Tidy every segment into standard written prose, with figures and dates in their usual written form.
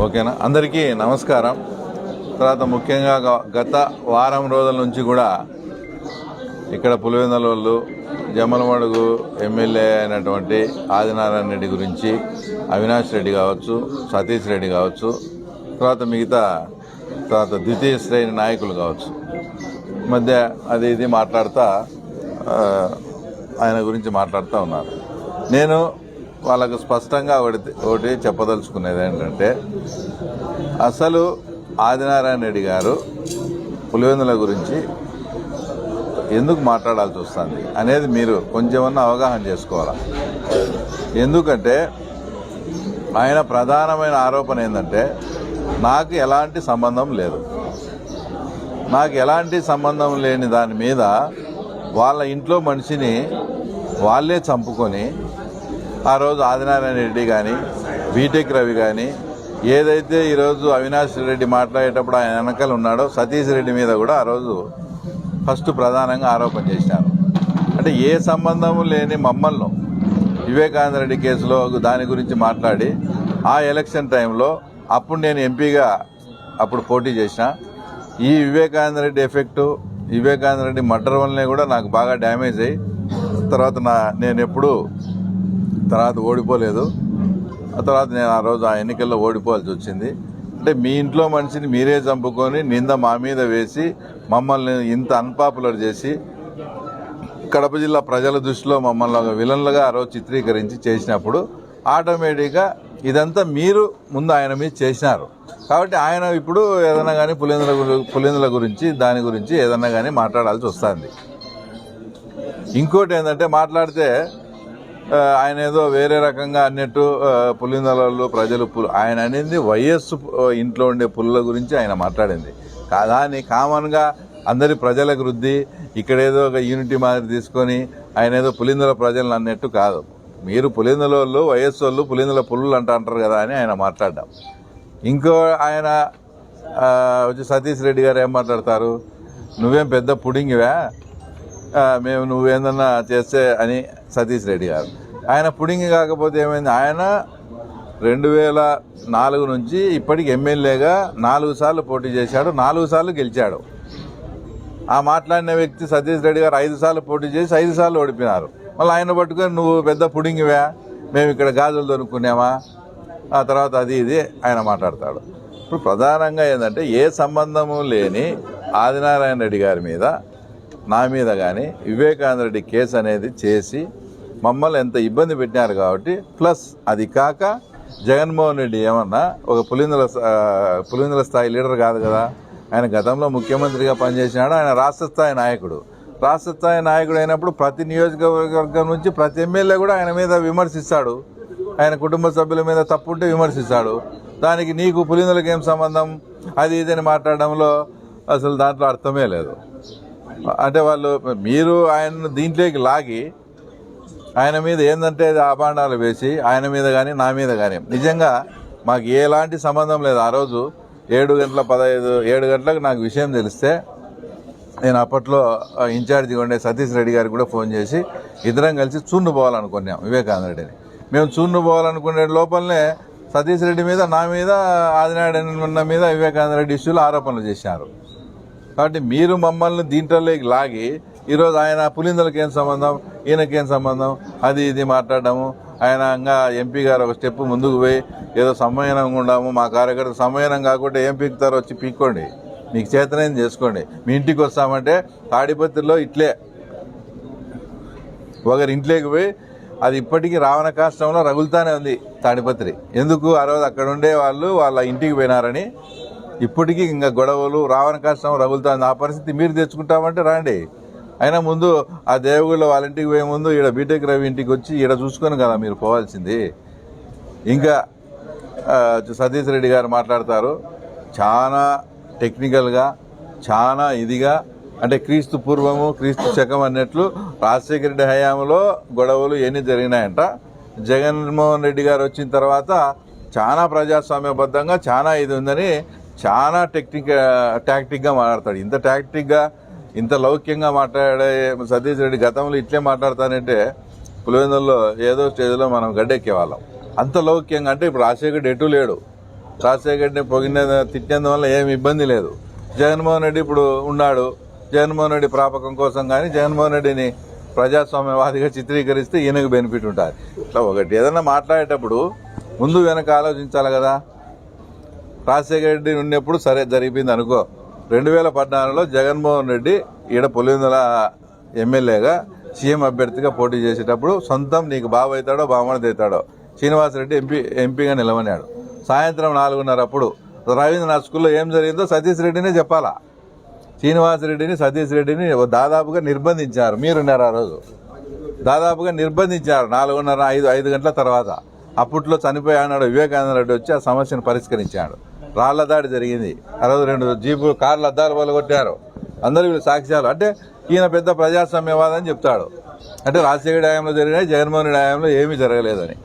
ఓకేనా. అందరికీ నమస్కారం. తర్వాత ముఖ్యంగా గత వారం రోజుల నుంచి కూడా ఇక్కడ పులివెందుల వాళ్ళు జమ్మలమడుగు ఎమ్మెల్యే అయినటువంటి ఆదినారాయణ రెడ్డి గురించి అవినాష్ రెడ్డి కావచ్చు, సతీష్ రెడ్డి కావచ్చు, తర్వాత మిగతా ద్వితీయ శ్రేణి నాయకులు కావచ్చు మధ్య అది ఇది మాట్లాడుతూ ఆయన గురించి మాట్లాడుతూ ఉన్నారు. నేను వాళ్ళకు స్పష్టంగా ఒకటి చెప్పదలుచుకునేది ఏంటంటే, అసలు ఆదినారాయణ రెడ్డి గారు పులివెందుల గురించి ఎందుకు మాట్లాడాల్సి వస్తుంది అనేది మీరు కొంచెమన్నా అవగాహన చేసుకోవాలి. ఎందుకంటే ఆయన ప్రధానమైన ఆరోపణ ఏంటంటే, నాకు ఎలాంటి సంబంధం లేదు. నాకు ఎలాంటి సంబంధం లేని దాని మీద వాళ్ళ ఇంట్లో మనిషిని వాళ్ళే చంపుకొని ఆ రోజు ఆదినారాయణ రెడ్డి కానీ బీటెక్ రవి కానీ ఏదైతే ఈరోజు అవినాష్ రెడ్డి మాట్లాడేటప్పుడు ఆయన వెనకాల ఉన్నాడో సతీష్ రెడ్డి మీద కూడా ఆ రోజు ఫస్ట్ ప్రధానంగా ఆరోపణ చేశారు. అంటే ఏ సంబంధం లేని మమ్మల్ని వివేకానంద రెడ్డి కేసులో దాని గురించి మాట్లాడి ఆ ఎలక్షన్ టైంలో అప్పుడు నేను ఎంపీగా అప్పుడు పోటీ చేసిన. ఈ వివేకానంద రెడ్డి ఎఫెక్టు, వివేకానంద రెడ్డి మర్డర్ వల్లనే కూడా నాకు బాగా డ్యామేజ్ అయ్యి తర్వాత నేను ఎప్పుడు తర్వాత ఓడిపోలేదు. ఆ తర్వాత నేను ఆ రోజు ఆ ఎన్నికల్లో ఓడిపోవాల్సి వచ్చింది. అంటే మీ ఇంట్లో మనిషిని మీరే చంపుకొని నింద మా మీద వేసి మమ్మల్ని ఇంత అన్పాపులర్ చేసి కడప జిల్లా ప్రజల దృష్టిలో మమ్మల్ని ఒక విలన్లుగా ఆ రోజు చిత్రీకరించి చేసినప్పుడు ఆటోమేటిక్గా ఇదంతా మీరు ముందు ఆయన మీద చేసినారు. కాబట్టి ఆయన ఇప్పుడు ఏదైనా కానీ పులివెందుల గురించి దాని గురించి ఏదన్నా కానీ మాట్లాడాల్సి వస్తుంది. ఇంకోటి ఏంటంటే, మాట్లాడితే ఆయన ఏదో వేరే రకంగా అన్నట్టు పులివెందుల ప్రజలు ఆయన అనేది వైఎస్ ఇంట్లో ఉండే పుల్ల గురించి ఆయన మాట్లాడింది. దాన్ని కామన్గా అందరి ప్రజలకు రుద్ది ఇక్కడేదో ఒక యూనిటీ మాదిరి తీసుకొని ఆయన ఏదో పులివెందుల ప్రజలను అన్నట్టు కాదు. మీరు పులివెందుల వాళ్ళు వైఎస్ వాళ్ళు పులివెందుల పుల్లులు అంటారు కదా అని ఆయన మాట్లాడ్డాం. ఇంకో ఆయన వచ్చి సతీష్ రెడ్డి గారు ఏం మాట్లాడతారు, నువ్వేం పెద్ద పుడింగివా, మేము నువ్వేందన్నా చేస్తే అని సతీష్ రెడ్డి గారు. ఆయన పుడింగి కాకపోతే ఏమైంది, ఆయన 2004 నుంచి ఇప్పటికి ఎమ్మెల్యేగా 4 సార్లు పోటీ చేశాడు, 4 సార్లు గెలిచాడు. ఆ మాట్లాడిన వ్యక్తి సతీష్ రెడ్డి గారు 5 సార్లు పోటీ చేసి 5 సార్లు ఓడిపోయినారు. మళ్ళీ ఆయన పట్టుకొని నువ్వు పెద్ద పుడింగివా, మేము ఇక్కడ గాజులు దొరుకునేమా, ఆ తర్వాత అది ఇది ఆయన మాట్లాడతాడు. ఇప్పుడు ప్రధానంగా ఏంటంటే, ఏ సంబంధము లేని ఆదినారాయణ రెడ్డి గారి మీద నా మీద కానీ వివేకానంద రెడ్డి కేసు అనేది చేసి మమ్మల్ని ఎంత ఇబ్బంది పెట్టినారు. కాబట్టి ప్లస్ అది కాక జగన్మోహన్ రెడ్డి ఏమన్నా ఒక పులివెందుల స్థాయి లీడర్ కాదు కదా. ఆయన గతంలో ముఖ్యమంత్రిగా పనిచేసినాడు. ఆయన రాష్ట్ర స్థాయి నాయకుడు. రాష్ట్ర స్థాయి నాయకుడు అయినప్పుడు ప్రతి నియోజకవర్గం నుంచి ప్రతి ఎమ్మెల్యే కూడా ఆయన మీద విమర్శిస్తాడు. ఆయన కుటుంబ సభ్యుల మీద తప్పుంటే విమర్శిస్తాడు. దానికి నీకు పులివెందులకు ఏం సంబంధం అది ఇదని మాట్లాడడంలో అసలు దాంట్లో అర్థమే లేదు. అంటే మీరు ఆయన దీంట్లోకి లాగి ఆయన మీద ఏంటంటే అభాండాలు వేసి ఆయన మీద కానీ నా మీద కానీ నిజంగా మాకు ఎలాంటి సంబంధం లేదు. ఆ రోజు 7 గంటలకు నాకు విషయం తెలిస్తే నేను అప్పట్లో ఇన్ఛార్జిగా ఉండే సతీష్ రెడ్డి గారికి కూడా ఫోన్ చేసి ఇద్దరం కలిసి చూన్ను పోవాలనుకున్నాం వివేకానంద రెడ్డిని. మేము చూన్ను పోవాలనుకునే లోపలనే సతీష్ రెడ్డి మీద, నా మీద, ఆదినారాయణ మీద వివేకానంద రెడ్డి ఇష్యూలు ఆరోపణలు చేశారు. కాబట్టి మీరు మమ్మల్ని దీంట్లోకి లాగి ఈరోజు ఆయన పులివెందులకు ఏం సంబంధం, ఈయనకేం సంబంధం అది ఇది మాట్లాడము. ఆయన ఇంకా ఎంపీ గారు ఒక స్టెప్ ముందుకు పోయి ఏదో సమ్మేళనంగా ఉండాము, మా కార్యకర్త సమ్మేళనం కాకుండా ఏం పీకుతారో వచ్చి పీక్కోండి, మీకు చేతనైంది చేసుకోండి. మీ ఇంటికి వస్తామంటే తాడిపత్రిలో ఇట్లే ఒకరి ఇంట్లోకి పోయి అది ఇప్పటికీ రావణ కాష్టంలో రగులుతానే ఉంది తాడిపత్రి. ఎందుకు ఆ రోజు అక్కడ ఉండే వాళ్ళు వాళ్ళ ఇంటికి పోయినారని ఇప్పటికీ ఇంకా గొడవలు రావణ కాష్టం రగులుతుంది. ఆ పరిస్థితి మీరు తెచ్చుకుంటామంటే రాండి. అయినా ముందు ఆ దేవగుళ్ళ వాళ్ళ ఇంటికి పోయే ముందు ఈడ బీటెక్ రవి ఇంటికి వచ్చి ఈడ చూసుకొని కదా మీరు పోవాల్సింది. ఇంకా సతీష్ రెడ్డి గారు మాట్లాడతారు చాలా టెక్నికల్గా, చాలా ఇదిగా, అంటే క్రీస్తు పూర్వము క్రీస్తు శకం అన్నట్లు రాజశేఖర రెడ్డి హయాంలో గొడవలు ఎన్ని జరిగినాయంట. జగన్మోహన్ రెడ్డి గారు వచ్చిన తర్వాత చాలా ప్రజాస్వామ్యబద్ధంగా చాలా ఇది ఉందని చాలా టాక్టిక్గా మాట్లాడతాడు. ఇంత టాక్టిక్గా ఇంత లౌక్యంగా మాట్లాడే సతీష్ రెడ్డి గతంలో ఇట్లే మాట్లాడతానంటే పులివెందుల్లో ఏదో స్టేజ్లో మనం గడ్డెక్కేవాళ్ళం. అంత లౌక్యంగా అంటే ఇప్పుడు రాజశేఖర్ ఎటు లేడు, రాజశేఖర రెడ్డిని తిట్టినందువల్ల ఏమి ఇబ్బంది లేదు. జగన్మోహన్ రెడ్డి ఇప్పుడు ఉన్నాడు. జగన్మోహన్ రెడ్డి ప్రాపకం కోసం కానీ జగన్మోహన్ రెడ్డిని ప్రజాస్వామ్యవాదిగా చిత్రీకరిస్తే ఈయనకు బెనిఫిట్ ఉంటుంది. ఇట్లా ఒకటి ఏదన్నా మాట్లాడేటప్పుడు ముందు వెనక ఆలోచించాలి కదా. రాజశేఖర రెడ్డి ఉన్నప్పుడు సరే జరిగింది అనుకో. 2014లో జగన్మోహన్ రెడ్డి ఈడ పులివెందుల ఎమ్మెల్యేగా సీఎం అభ్యర్థిగా పోటీ చేసేటప్పుడు సొంతం నీకు బాబు అవుతాడో బామర్ది అవుతాడో శ్రీనివాసరెడ్డి ఎంపీగా నిలవనాడు. సాయంత్రం 4:30 అప్పుడు రవీంద్రనాథ్ స్కూల్లో ఏం జరిగిందో సతీష్ రెడ్డినే చెప్పాలా. శ్రీనివాసరెడ్డిని సతీష్ రెడ్డిని దాదాపుగా నిర్బంధించారు. మీరున్నారు ఆ రోజు. దాదాపుగా నిర్బంధించారు 4:30 5 గంటల తర్వాత. అప్పట్లో చనిపోయాడు వివేకానంద రెడ్డి వచ్చి ఆ సమస్యను పరిష్కరించాడు. రాళ్ల దాడి జరిగింది. ఆ రోజు 2 జీపులు కార్ల అద్దాలు పగలగొట్టారు. అందరూ వీళ్ళు సాక్ష్యాలు. అంటే ఈయన పెద్ద ప్రజాస్వామ్యవాదం అని చెప్తాడు. అంటే రాజశేఖర హయాంలో జరిగినాయి, జగన్మోహన్ రెడ్డి హయాంలో ఏమీ జరగలేదని.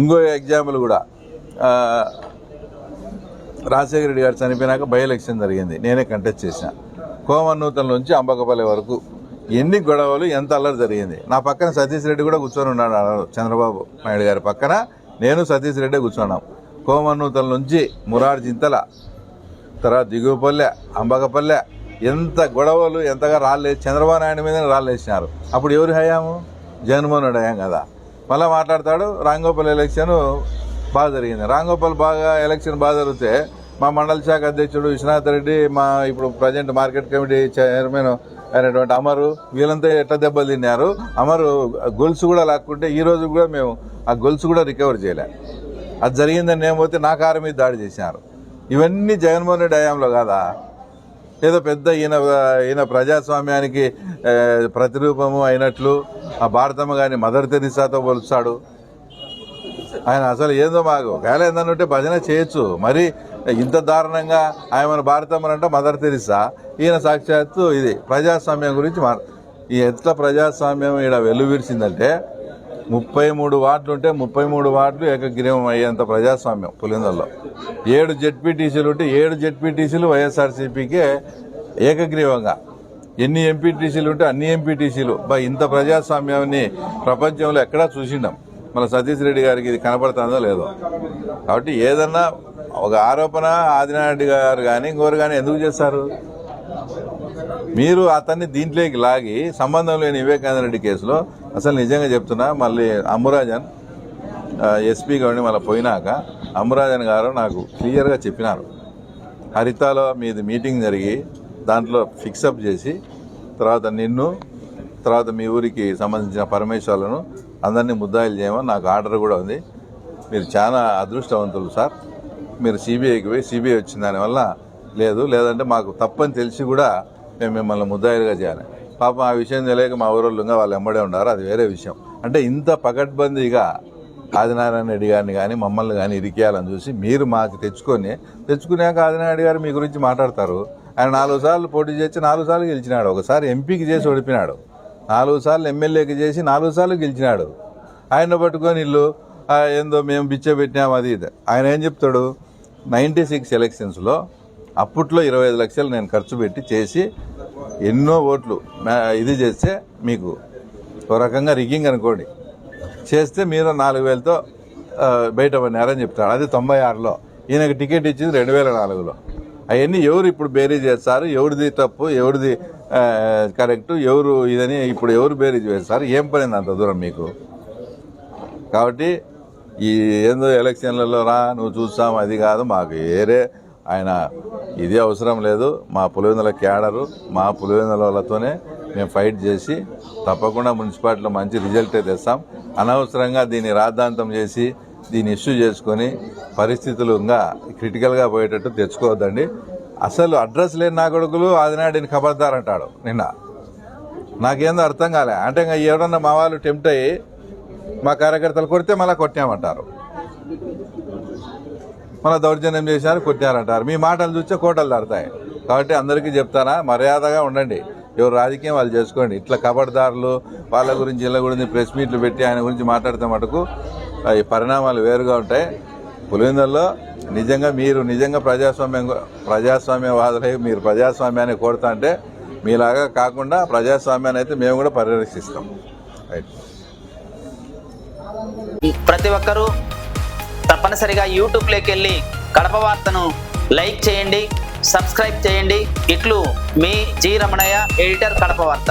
ఇంకో ఎగ్జాంపుల్ కూడా, రాజశేఖర రెడ్డి గారు చనిపోయినాక బై ఎలక్షన్ జరిగింది. నేనే కంటెస్ట్ చేసిన. కోమన్నూతల నుంచి అంబకపల్లి వరకు ఎన్ని గొడవలు, ఎంత అల్లరి జరిగింది. నా పక్కన సతీష్ రెడ్డి కూడా కూర్చొని ఉన్నాడు. చంద్రబాబు నాయుడు గారి పక్కన నేను సతీష్ రెడ్డి కూర్చున్నాం. కోమన్నూతల నుంచి మురార్ జింతల, తర్వాత దిగువపల్లె, అంబకపల్లె, ఎంత గొడవలు, ఎంతగా రాళ్ళేసి చంద్రబాబు నాయుడు మీద రాళ్ళేసినారు. అప్పుడు ఎవరి హయాము? జగన్మోహన్ రెడ్డి హయాం కదా. మళ్ళీ మాట్లాడతాడు రాంగోపాల్ ఎలక్షన్ బాగా జరిగింది. రాంగోపాల్ ఎలక్షన్ బాగా జరిగితే మా మండల శాఖ అధ్యక్షుడు విశ్వనాథ్ రెడ్డి, మా ఇప్పుడు ప్రజెంట్ మార్కెట్ కమిటీ చైర్మన్ అయినటువంటి అమరు, వీళ్ళంతా ఎట్లా దెబ్బలు తిన్నారు. అమరు గొలుసు కూడా లాక్కుంటే ఈ రోజు కూడా మేము ఆ గొలుసు కూడా రికవర్ చేయలేం. అది జరిగిందని నేను పోతే నా కారు మీద దాడి చేసినారు. ఇవన్నీ జగన్మోహన్ రెడ్డి హయాంలో కాదా? ఏదో పెద్ద ఈయన ప్రజాస్వామ్యానికి ప్రతిరూపము అయినట్లు ఆ భారతమ్మ గారిని మదర్ తెరిసాతో పోలుస్తాడు. ఆయన అసలు ఏందో మాకు ఒకవేళ ఏందనుంటే భజన చేయొచ్చు. మరి ఇంత దారుణంగా ఆయన భారతమ్మనంటే మదర్ తెరిసా, ఈయన సాక్షాత్తు ఇది ప్రజాస్వామ్యం గురించి ఈ ఎట్లా ప్రజాస్వామ్యం ఈడ వెల్లువిరిచిందంటే 33 వార్డులు ఉంటే 33 వార్డులు ఏకగ్రీవం అయ్యేంత ప్రజాస్వామ్యం పులివెందులలో. 7 జెడ్పీటీసీలు ఉంటే 7 జెడ్పీటీసీలు వైఎస్ఆర్సీపీకే ఏకగ్రీవంగా. ఎన్ని ఎంపీటీసీలు ఉంటే అన్ని ఎంపీటీసీలు. ఇంత ప్రజాస్వామ్యాన్ని ప్రపంచంలో ఎక్కడా చూసిండాం. మన సతీష్ రెడ్డి గారికి ఇది కనపడుతుందో లేదో. కాబట్టి ఏదన్నా ఒక ఆరోపణ ఆదినారెడ్డి గారు కానీ ఇంకోరు కానీ ఎందుకు చేస్తారు? మీరు అతన్ని దీంట్లోకి లాగి సంబంధం లేని వివేకానంద రెడ్డి కేసులో అసలు నిజంగా చెప్తున్నా, మళ్ళీ అమ్మురాజన్ ఎస్పీ గారిని మళ్ళీ పోయినాక అమ్మురాజన్ గారు నాకు క్లియర్గా చెప్పినారు, హరితాలో మీది మీటింగ్ జరిగి దాంట్లో ఫిక్సప్ చేసి తర్వాత నిన్ను తర్వాత మీ ఊరికి సంబంధించిన పరమేశ్వర్లను అందరినీ ముద్దాయిలు చేయమని నాకు ఆర్డర్ కూడా ఉంది. మీరు చాలా అదృష్టవంతులు సార్. మీరు సిబిఐకి పోయి సిబిఐ వచ్చిన దానివల్ల లేదంటే మాకు తప్పని తెలిసి కూడా మేము మిమ్మల్ని ముద్దాయిలుగా చేయాలి. పాపం ఆ విషయం తెలియక మా ఊరోళ్ళుగా వాళ్ళు వెంబడే ఉన్నారు. అది వేరే విషయం. అంటే ఇంత పకడ్బందీగా ఆదినారాయణ రెడ్డి గారిని కానీ మమ్మల్ని కానీ ఇరికేయాలని చూసి మీరు మాకు తెచ్చుకున్నాక ఆదినారెడ్డి గారు మీ గురించి మాట్లాడతారు. ఆయన 4 సార్లు పోటీ చేసి 4 సార్లు గెలిచినాడు. ఒకసారి ఎంపీకి చేసి ఓడిపోయినాడు. 4 సార్లు ఎమ్మెల్యేకి చేసి 4 సార్లు గెలిచినాడు. ఆయన పట్టుకొని ఇల్లు ఏందో మేము బిచ్చబెట్టినాం అది ఇది. ఆయన ఏం చెప్తాడు? 96 ఎలక్షన్స్లో అప్పట్లో 25 లక్షలు నేను ఖర్చు పెట్టి చేసి ఎన్నో ఓట్లు ఇది చేస్తే మీకు ఒక రకంగా రిగ్గింగ్ అనుకోండి చేస్తే మీరు 4,000తో బయటపడినారని చెప్తాడు. అది 96లో. ఈయనకు టికెట్ ఇచ్చింది 2004లో. అవన్నీ ఎవరు ఇప్పుడు బేరీజ్ చేస్తారు? ఎవరిది తప్పు, ఎవరిది కరెక్టు, ఎవరు ఇదని ఇప్పుడు ఎవరు బేరీజ్ వేస్తారు? ఏం పడింది అంత దూరం మీకు? కాబట్టి ఈ ఏందో ఎలక్షన్లలో నువ్వు చూస్తాం అది కాదు, మాకు వేరే ఆయన ఇది అవసరం లేదు. మా పులివెందుల క్యాడరు, మా పులివెందుల వాళ్ళతోనే మేము ఫైట్ చేసి తప్పకుండా మున్సిపాలిటీలో మంచి రిజల్టే తెస్తాం. అనవసరంగా దీన్ని రాద్ధాంతం చేసి దీన్ని ఇష్యూ చేసుకొని పరిస్థితులు ఇంకా క్రిటికల్గా పోయేటట్టు తెచ్చుకోవద్దండి. అసలు అడ్రస్ లేని నా కొడుకులు ఆదినాడిని ఖబర్దారంటాడు. నిన్న నాకేందో అర్థం కాలే. అంటే ఇంకా ఎవరన్నా మా వాళ్ళు టెంప్ట్ అయ్యి మా కార్యకర్తలు కొడితే మళ్ళీ కొట్టామంటారు, మళ్ళీ దౌర్జన్యం చేశారు కొట్టారంటారు. మీ మాటలు చూస్తే కోటలు దాడతాయి. కాబట్టి అందరికీ చెప్తానా, మర్యాదగా ఉండండి. ఎవరు రాజకీయం వాళ్ళు చేసుకోండి. ఇట్లా కబడ్దారులు వాళ్ళ గురించి వీళ్ళ గురించి ప్రెస్ మీట్లు పెట్టి ఆయన గురించి మాట్లాడితే మటుకు ఈ పరిణామాలు వేరుగా ఉంటాయి. పులివెందుల్లో మీరు నిజంగా ప్రజాస్వామ్యవాదులై మీరు ప్రజాస్వామ్యాన్ని కోరుతా అంటే మీలాగా కాకుండా ప్రజాస్వామ్యాన్ని అయితే మేము కూడా పరిరక్షిస్తాం. రైట్. ప్రతి ఒక్కరూ తప్పనిసరిగా యూట్యూబ్లోకి వెళ్ళి కడప వార్తను లైక్ చేయండి, సబ్స్క్రైబ్ చేయండి. ఇట్లు మీ జి రమణయ్య, ఎడిటర్, కడప వార్త.